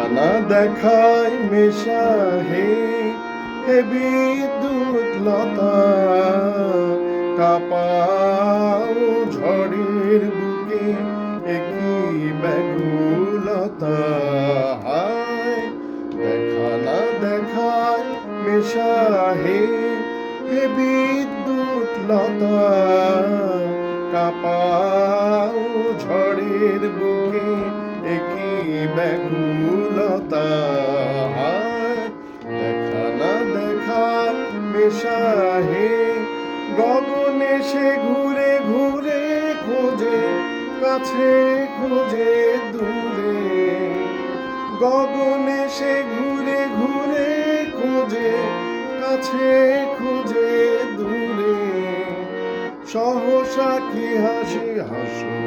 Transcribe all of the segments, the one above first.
না দেখায় মেশা হে হে বিদ্যুৎ লতা কাপাও ঝড়ের বুকে একই ব্যাকুলতা হায় দেখা না দেখায় মেশা হে হে বিদ্যুৎ লতা কাপাও ঝড়ের বুকে একই ব্যাকুলতা দেখা না দেখার মেশা হে গগনে সে ঘুরে ঘুরে খোঁজে কাছে খোঁজে দূরে গগনে সে ঘুরে ঘুরে খোঁজে কাছে খোঁজে দূরে সহসা কি হাসি হাসো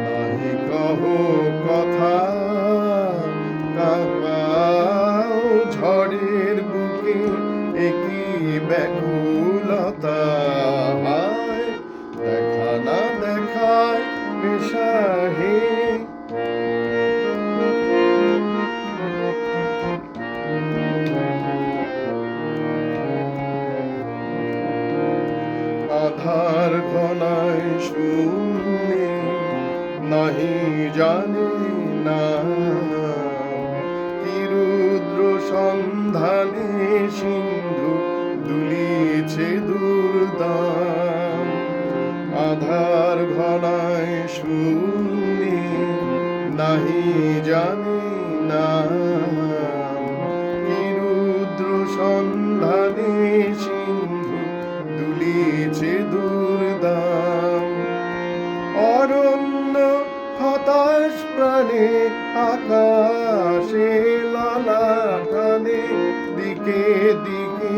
নাহি কহো কথা কাঁপাও ঝড়ের বুকে একই ব্যাকুলতা হায় দেখা না দেখায় মেশা হে আধার ঘনায় শূন্যে নাহি জানে না কি রুদ্র সন্ধানে সিন্ধু দুলিছে দুর্দাম আধার ঘনায় শূন্যে নাহি জানে না কি রুদ্র সন্ধানে সিন্ধু দুলিছে দুর্দাম অরণ্য হতাশ প্রাণে আকাশে লালা টানে দিকে দিকে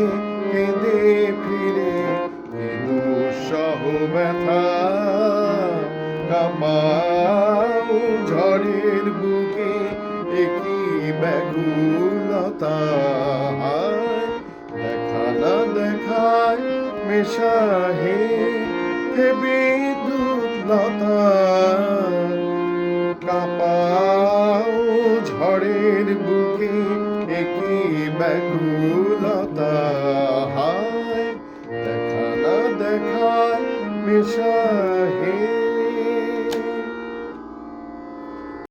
কেঁদে ফিরে দুঃসহ ব্যথা কাঁপাও ঝড়ের বুকে একই ব্যাকুলতা দেখা না দেখায় মেশা হে হে বিদ্যুৎ লতা কাঁপাও ঝড়ের বুকে একই ব্যাকুলতা হায় দেখা না দেখায় মেশা হে